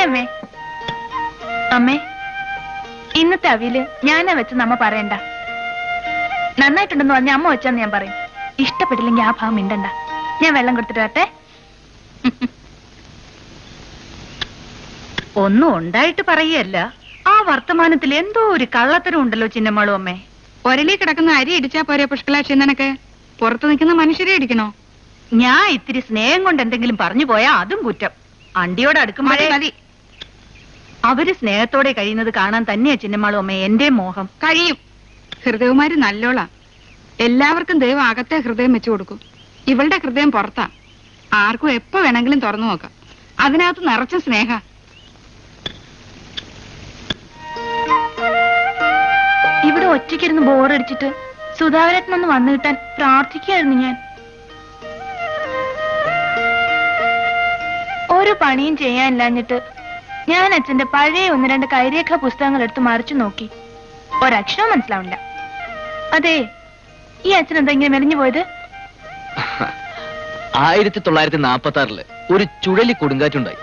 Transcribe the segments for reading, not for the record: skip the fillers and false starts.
അല്ലേ അമ്മേ? അമ്മേ, ഇന്നത്തെ അവിയല് ഞാനാ വെച്ചെന്ന് അമ്മ പറയണ്ട. നന്നായിട്ടുണ്ടെന്ന് പറഞ്ഞ അമ്മ വെച്ചാന്ന് ഞാൻ പറയും. ഇഷ്ടപ്പെട്ടില്ലെങ്കിൽ ആ ഭാഗം മിണ്ടണ്ട. ഞാൻ വെള്ളം കൊടുത്തിട്ട് വരട്ടെ. ഒന്നും ഉണ്ടായിട്ട് പറയല്ല. ആ വർത്തമാനത്തിൽ എന്തോ ഒരു കള്ളത്തരം ഉണ്ടല്ലോ ചിന്നമ്മളും അമ്മേ. ഒരലി കിടക്കുന്ന അരി ഇടിച്ചാ പോരെ പുഷ്കലാക്ഷി? നിനക്ക് പുറത്ത് നിൽക്കുന്ന മനുഷ്യരെ ഇടിക്കണോ? ഞാൻ ഇത്തിരി സ്നേഹം കൊണ്ട് എന്തെങ്കിലും പറഞ്ഞു പോയാ അതും കുറ്റം. അണ്ടിയോട് അടുക്കുമ്പോഴേ മതി. അവര് സ്നേഹത്തോടെ കഴിയുന്നത് കാണാൻ തന്നെയാ ചിന്നമാളും അമ്മേ എന്റെ മോഹം. കഴിയും. ഹൃദയവുമാര് നല്ലോളാ. എല്ലാവർക്കും ദൈവം അകത്തെ ഹൃദയം വെച്ചു കൊടുക്കും. ഇവളുടെ ഹൃദയം പുറത്താ. ആർക്കും എപ്പോ വേണമെങ്കിലും തുറന്നു നോക്കാം. അതിനകത്ത് നിറച്ച സ്നേഹ. ഇവിടെ ഒറ്റയ്ക്കിരുന്ന് ബോറടിച്ചിട്ട് സുധാകരേട്ടനൊന്ന് വന്നു കിട്ടാൻ പ്രാർത്ഥിക്കുകയായിരുന്നു ഞാൻ. ഒരു പണിയും ചെയ്യാനില്ലാഞ്ഞിട്ട് ഞാൻ അച്ഛന്റെ പഴയ 1-2 കൈരേഖ പുസ്തകങ്ങൾ എടുത്ത് മറിച്ചു നോക്കി. ഒരക്ഷരം മനസ്സിലാവില്ല. അതെ, ഈ അച്ഛൻ എന്താ ഇങ്ങനെ മെലിഞ്ഞു പോയത്? 1946 ഒരു ചുഴലി കൊടുങ്കാറ്റുണ്ടായി.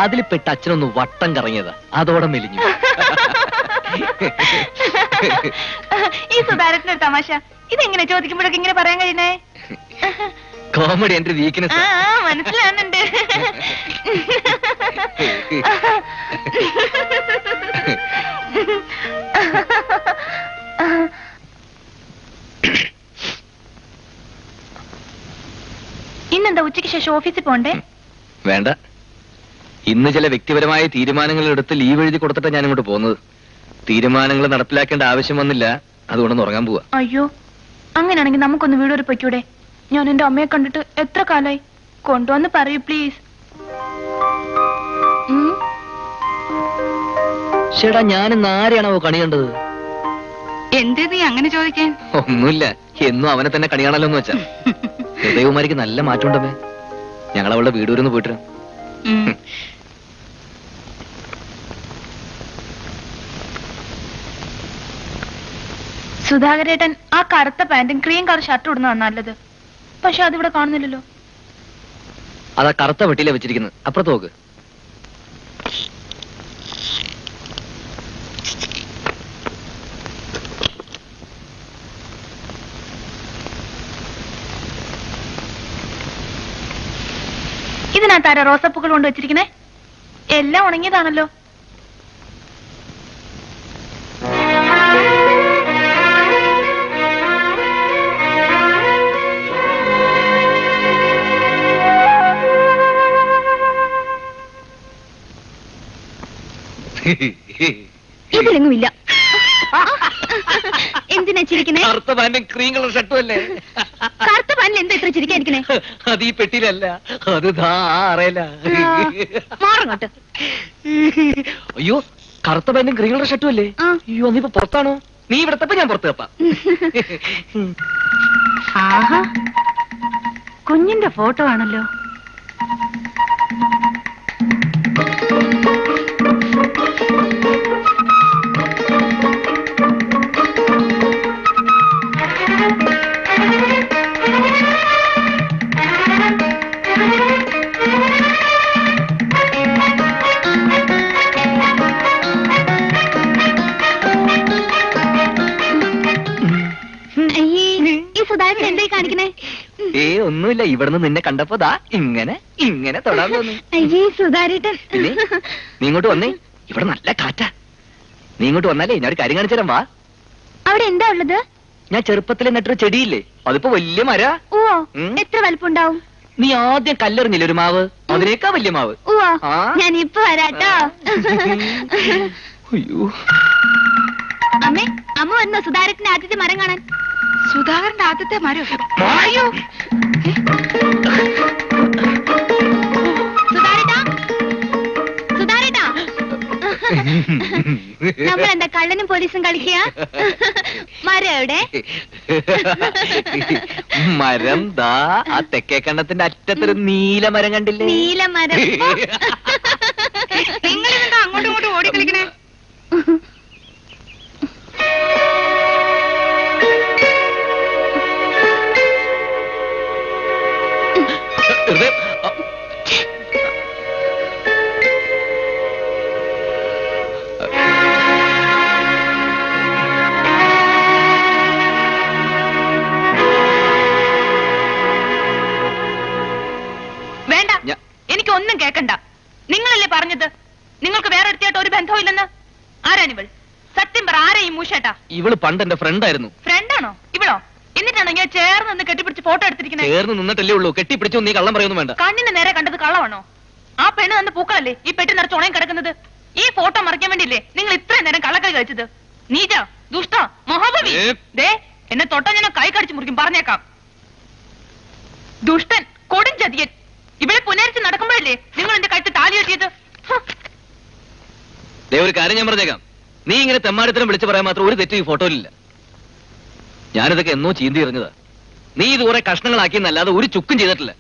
അതിൽ പെട്ട അച്ഛനൊന്ന് വട്ടം കറങ്ങിയതാ. അതോടെ മെലിഞ്ഞു. ഈ സുധാരത്തിനൊരു തമാശ. ഇതെങ്ങനെ ചോദിക്കുമ്പോഴൊക്കെ ഇങ്ങനെ പറയാൻ കഴിയുന്നേ? കോമഡി എന്റെ വീക്ക്നെസ്. മനസ്സിലാവുന്നുണ്ട്. ഇന്നെന്താ ഉച്ചയ്ക്ക് ശേഷം ഓഫീസിൽ പോണ്ടേ? വേണ്ട, ഇന്ന് ചില വ്യക്തിപരമായ തീരുമാനങ്ങൾ എടുത്ത് ലീവ് എഴുതി കൊടുത്തിട്ടാ ഞാൻ ഇങ്ങോട്ട് പോകുന്നത്. തീരുമാനങ്ങൾ നടപ്പിലാക്കേണ്ട ആവശ്യം വന്നില്ല. അതുകൊണ്ടൊന്ന് ഉറങ്ങാൻ പോവാ. അയ്യോ, അങ്ങനെയാണെങ്കിൽ നമുക്കൊന്ന് വീട് വരെ പൊയ്ക്കൂടെ? ഞാൻ എന്റെ അമ്മയെ കണ്ടിട്ട് എത്ര കാലായി. കൊണ്ടുവന്ന് പറയൂ പ്ലീസ്. ചേട്ടാ, ഞാനിന്ന് ആരെയാണോ കണി കണ്ടത്? എന്തേ നീ അങ്ങനെ ചോദിക്കാൻ? ഒന്നുമില്ല, എന്നും അവനെ തന്നെ കണിയാണല്ലോ എന്ന് വെച്ചാ. ഹൃദയകുമാരിക്ക് നല്ല മാറ്റമുണ്ടമ്മേ. ഞങ്ങൾ അവളുടെ വീട് വരെ ഒന്ന് പോയിട്ട്. സുധാകരേട്ടൻ ആ കറുത്ത പാന്റും ക്രീം കളർ ഷർട്ടും ഇടുന്നതാണ് നല്ലത്. പക്ഷെ അതിവിടെ കാണുന്നില്ലല്ലോ. അതാ കറുത്ത വെട്ടിയിലെ വെച്ചിരിക്കുന്നത്. അപ്പുറത്ത് നോക്ക്. ഇതിനകത്ത് ആരാ റോസപ്പൂക്കൾ കൊണ്ട് വെച്ചിരിക്കുന്നേ? എല്ലാം ഉണങ്ങിയതാണല്ലോ. ഇതിലെങ്ങുമില്ല. എന്തിനാ ചിരിക്കണേ? കറുത്ത പാന്റും ക്രീം കളർ ഷർട്ടും അല്ലേ? കറുത്ത പാനിൽ എന്താ ഇത്ര ചിരിക്കാതിരിക്കണേ? അത് ഈ പെട്ടിയിലല്ല, അത് ധാറയില. മാറങ്ങോട്ട്. അയ്യോ, കറുത്ത പാന്റും ക്രീം കളർ ഷർട്ടും അല്ലേ? അയ്യോ, നീ ഇപ്പൊ പുറത്താണോ? നീ ഇവിടത്തപ്പോ ഞാൻ പുറത്ത് കപ്പാ. ആഹാ, കുഞ്ഞിന്റെ ഫോട്ടോ ആണല്ലോ. ഒന്നുമില്ല, ഇവിടുന്ന് നിന്നെ കണ്ടപ്പോ ദാ ഇങ്ങനെ ഇങ്ങനെ തൊടാൻ തോന്നി. സുധാരേട്ടൻ, നീ ഇങ്ങോട്ട് വന്നേ. ഇവിടെ നല്ല കാറ്റാ. നീ ഇങ്ങോട്ട് വന്നാലേ ഞാൻ ഒരു കാര്യം കാണിച്ചു തരാം. വാ. അവിടെ എന്താ ഉള്ളത്? ഞാൻ ചെറുപ്പത്തിൽ നട്ടൊരു ചെടിയില്ലേ, അതിപ്പോ വലിയ മര. ഓ, എത്ര വലുപ്പുണ്ടാവും? നീ ആദ്യം കല്ലെറിഞ്ഞില്ലേ ഒരു മാവ്, അതിനേക്കാ വലിയ മാവ്. ഞാൻ ഇപ്പൊ വരാട്ടോ. അയ്യോ, അമ്മേ, അമ്മ വന്നോ സുധാരത്തിന്റെ ആദ്യത്തെ മരം കാണാൻ? സുധാകരന്റെ ആദ്യത്തെ മരം? സുധാരേട്ടാ, സുധാരേട്ടാ, നമ്മളെന്താ കള്ളനും പോലീസും കളിക്കുക? മരം എവിടെ? മരം ദാ ആ തെക്കേ കണ്ണത്തിന്റെ അറ്റത്തൊരു നീല മരം കണ്ടില്ലേ? നീല മരം. നിങ്ങളിതെന്താ അങ്ങോട്ടും ഇങ്ങോട്ടും ഓടിക്കളിക്കണേ? പറഞ്ഞത്? നിങ്ങൾക്ക് വേറെ എടുത്തിയായിട്ട് ഒരു ബന്ധവും ഇല്ലെന്ന്. ആരാണിവൾ? സത്യം പറ, ആരാ ഈ മൂഷേട്ടാ? ഇവള് പണ്ട് എന്റെ ഫ്രണ്ടായിരുന്നു. ഫ്രണ്ടാണോ ഇവളോ? എന്നിട്ടാണോ ഞാൻ ചേർന്ന് നിന്ന് കെട്ടിപ്പിടിച്ച് ഫോട്ടോ എടുത്തിരിക്കുന്നത്? ചേർന്ന് നിന്നിട്ടല്ലേ ഉള്ളൂ, കെട്ടിപ്പിടിച്ചു നീ കള്ളം പറയൊന്നും വേണ്ട. കണ്ണിന് നേരെ കണ്ടത് കള്ളമാണോ? ആ പെണ്ണ് തന്ന പൂക്കളല്ലേ ഈ പെട്ടി നിറച്ച് ഉണയം കിടക്കുന്നത്? ഈ ഫോട്ടോ മറയ്ക്കാൻ വേണ്ടിയില്ലേ നിങ്ങൾ ഇത്രയും നേരം കള്ളക്കളി കളിച്ചത്? നീജ, ദുഷ്ട, മഹാബലി, ദേ എന്നെ തൊട്ടാ ഞാൻ കൈ കടിച്ചു മുറിക്കും, പറഞ്ഞേക്കാം. ദുഷ്ടൻ, കൊടുംചതിയൻ. ഇവിടെ പുനരിച്ച് നടക്കുമ്പോഴല്ലേ നിങ്ങൾ എന്റെ കഴുത്ത് താലി കെട്ടിയത്? ഒരു കാര്യം ഞാൻ പറഞ്ഞേക്കാം, നീ ഇങ്ങനെ തെമ്മാടിത്തരം വിളിച്ചു പറയാൻ മാത്രം ഒരു തെറ്റ് ഈ ഫോട്ടോയിലില്ല. ഞാനിതൊക്കെ എന്നോ ചീന്തി എറിഞ്ഞതാ. നീ ഇത് കുറെ കഷ്ണങ്ങളാക്കിയെന്നല്ലാതെ ഒരു ചുക്കും ചെയ്തിട്ടില്ല.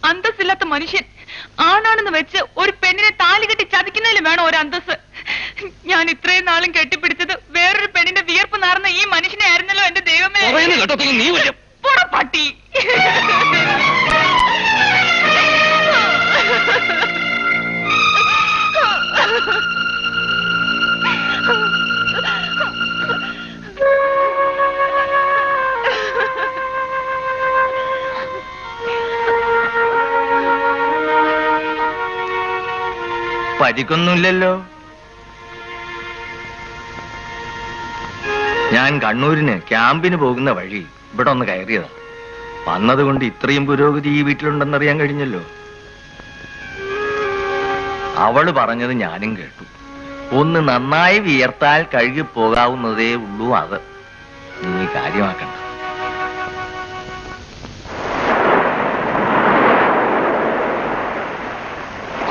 അന്തസ്സില്ലാത്ത മനുഷ്യൻ. ആണാണെന്ന് വെച്ച് ഒരു പെണ്ണിനെ താലി കെട്ടി ചതിക്കുന്നതിലും വേണം ഒരു അന്തസ്. ഞാൻ ഇത്രയും നാളും കെട്ടിപ്പിടിച്ചത് വേറൊരു പെണ്ണിന്റെ വിയർപ്പ് നാർന്ന ഈ മനുഷ്യനെ ആയിരുന്നല്ലോ എന്റെ ദൈവമേ. നീ വരും പോടാ പട്ടി. പരിക്കൊന്നുമില്ലല്ലോ. ഞാൻ കണ്ണൂരിന് ക്യാമ്പിന് പോകുന്ന വഴി ഇവിടെ ഒന്ന് കയറിയതാ. വന്നതുകൊണ്ട് ഇത്രയും പുരോഗതി ഈ വീട്ടിലുണ്ടെന്നറിയാൻ കഴിഞ്ഞല്ലോ. അവള് പറഞ്ഞത് ഞാനും കേട്ടു. ഒന്ന് നന്നായി വിയർത്താൽ കഴുകി പോകാവുന്നതേ ഉള്ളൂ. അത് നീ കാര്യമാക്കണ്ട.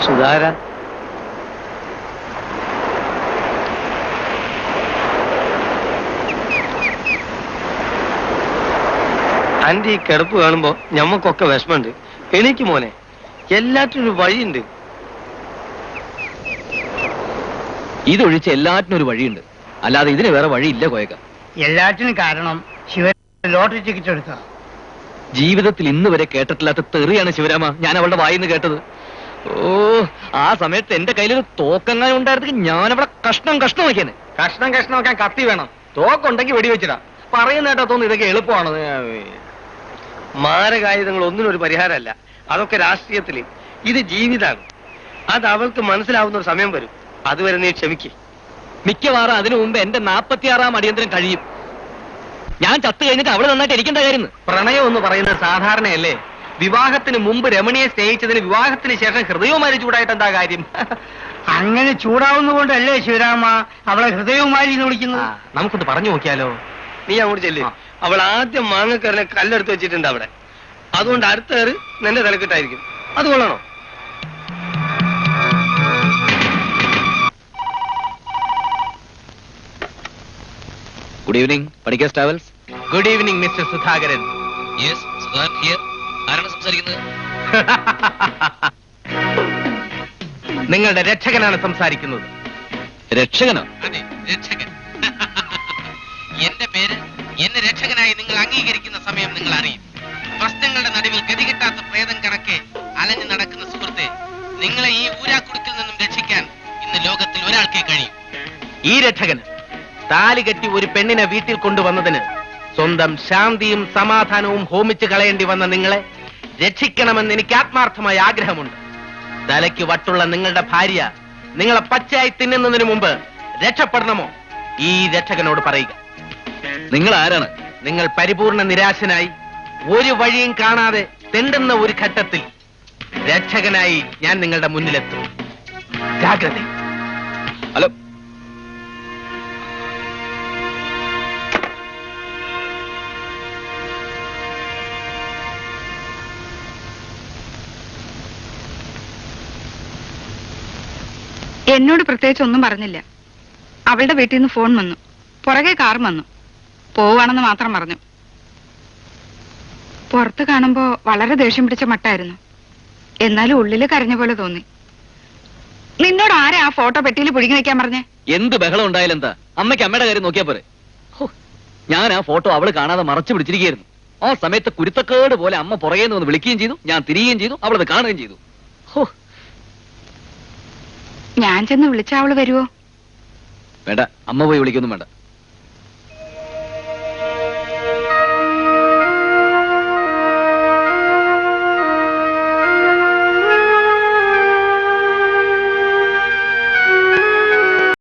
സുധാര, ആന്റി ഈ കിടപ്പ് കാണുമ്പോ ഞമ്മക്കൊക്കെ വിഷമുണ്ട്. എനിക്ക് മോനെ, എല്ലാറ്റിനും ഒരു വഴിയുണ്ട്. ഇതൊഴിച്ച് എല്ലാറ്റിനും ഒരു വഴിയുണ്ട്, അല്ലാതെ ഇതിന് വേറെ വഴിയില്ല കോയക്ക. എല്ലാറ്റിനും കാരണം ശിവൻ ലോട്ടറി ടിക്കറ്റ് എടുത്ത. ജീവിതത്തിൽ ഇന്ന് വരെ കേട്ടിട്ടില്ലാത്ത തെറിയാണ് ശിവരാമ ഞാൻ അവളുടെ വായിന്ന് കേട്ടത്. ഓ, ആ സമയത്ത് എന്റെ കയ്യിലൊരു തോക്കങ്ങനെ ഉണ്ടായിരുന്നെങ്കിൽ ഞാനവിടെ കഷ്ണം കഷ്ണമാക്കിയാണ്. കഷ്ണം കഷ്ണമാക്കാൻ കത്തി വേണം, തോക്കുണ്ടെങ്കിൽ വെടിവെച്ചിടാ. പറയുന്ന കേട്ടാ തോന്നുന്നു ഇതൊക്കെ എളുപ്പമാണ്. മാരകായുധങ്ങൾ ഒന്നിനും ഒരു പരിഹാരമല്ല. അതൊക്കെ രാഷ്ട്രീയത്തില്. ഇത് ജീവിതമാണ്. അത് അവൾക്ക് മനസ്സിലാവുന്ന ഒരു സമയം വരും. അതുവരെ നീ ക്ഷമിക്ക്. മിക്കവാറും അതിനു മുമ്പ് എന്റെ 46-ാം അടിയന്തരം കഴിയും. ഞാൻ ചത്തു കഴിഞ്ഞിട്ട് അവള് നന്നായിട്ട് ഇരിക്കേണ്ട കാര്യം. പ്രണയം എന്ന് പറയുന്നത് സാധാരണയല്ലേ? വിവാഹത്തിന് മുമ്പ് രമണിയെ സ്നേഹിച്ചതിന് വിവാഹത്തിന് ശേഷം ഹൃദയവുമായി ചൂടായിട്ട് എന്താ കാര്യം? അങ്ങനെ ചൂടാവുന്നതുകൊണ്ടല്ലേ ശിവരാമ അവളെ ഹൃദയവുമായി എന്ന് വിളിക്കുന്നത്? നമുക്കൊന്ന് പറഞ്ഞു നോക്കിയാലോ? നീ അങ്ങോട്ട് ചെല്ല്. അവൾ ആദ്യം മാങ്ങക്കറിനെ കല്ലെടുത്ത് വെച്ചിട്ടുണ്ട് അവിടെ. അതുകൊണ്ട് അടുത്ത കയറി നിന്റെ തലക്കെട്ടായിരിക്കും. അത് കൊള്ളണോ? Good evening Panickers travels. Good evening mister Sudhakaran. ആരാണ് സംസാരിക്കുന്നത്? നിങ്ങളുടെ രക്ഷകനാണ് സംസാരിക്കുന്നത്. രക്ഷകനോ? അതെ, രക്ഷകൻ. എന്റെ പേര് എന്നെ രക്ഷകനായി നിങ്ങൾ അംഗീകരിക്കുന്ന സമയം നിങ്ങൾ അറിയും. പ്രശ്നങ്ങളുടെ നടുവിൽ ഗതികിട്ടാത്ത പ്രേതം കണക്കെ അലഞ്ഞു നടക്കുന്ന സുഹൃത്തെ, നിങ്ങളെ ഈ ഊരാക്കുടുക്കിൽ നിന്നും രക്ഷിക്കാൻ ഇന്ന് ലോകത്തിൽ ഒരാൾക്കേ കഴിയും. ഈ രക്ഷകന് താലി കെട്ടി ഒരു പെണ്ണിനെ വീട്ടിൽ കൊണ്ടുവന്നതിന് സ്വന്തം ശാന്തിയും സമാധാനവും ഹോമിച്ചു കളയേണ്ടി വന്ന നിങ്ങളെ രക്ഷിക്കണമെന്ന് എനിക്ക് ആത്മാർത്ഥമായ ആഗ്രഹമുണ്ട്. തലയ്ക്ക് വട്ടുള്ള നിങ്ങളുടെ ഭാര്യ നിങ്ങളെ പച്ചയായി തിന്നുന്നതിന് മുമ്പ് രക്ഷപ്പെടണമോ? ഈ രക്ഷകനോട് പറയുക. നിങ്ങൾ ആരാണ്? നിങ്ങൾ പരിപൂർണ നിരാശനായി ഒരു വഴിയും കാണാതെ തെണ്ടുന്ന ഒരു ഘട്ടത്തിൽ രക്ഷകനായി ഞാൻ നിങ്ങളുടെ മുന്നിലെത്തും. ജാഗ്രത. ഹലോ, എന്നോട് പ്രത്യേകിച്ച് ഒന്നും പറഞ്ഞില്ല. അവളുടെ വീട്ടിൽ നിന്ന് ഫോൺ വന്നു, പുറകെ കാർ വന്നു. പോവാണെന്ന് മാത്രം പറഞ്ഞു. പുറത്ത് കാണുമ്പോ വളരെ ദേഷ്യം പിടിച്ച മട്ടായിരുന്നു. എന്നാലും ഉള്ളില് കരഞ്ഞ പോലെ തോന്നി. നിന്നോട് ആരാ ആ ഫോട്ടോ പെട്ടിയിൽ പുഴുങ്ങി വെക്കാൻ പറഞ്ഞേ? എന്ത് ബഹളം ഉണ്ടായാലും എന്താ? അമ്മയ്ക്ക് അമ്മയുടെ കാര്യം നോക്കിയാ പോരെ. ഞാൻ ആ ഫോട്ടോ അവള് കാണാതെ മറച്ചു പിടിച്ചിരിക്കുകയായിരുന്നു. ആ സമയത്ത് കുരുത്തക്കേട് പോലെ അമ്മ പുറകേന്ന് വന്ന് വിളിക്കുകയും ചെയ്തു, ഞാൻ തിരികുകയും ചെയ്തു, അവളത് കാണുകയും ചെയ്തു. ഞാൻ ചെന്ന് വിളിച്ച അവള് വരുവോ? വേണ്ട, അമ്മ പോയി വിളിക്കൊന്നും വേണ്ട.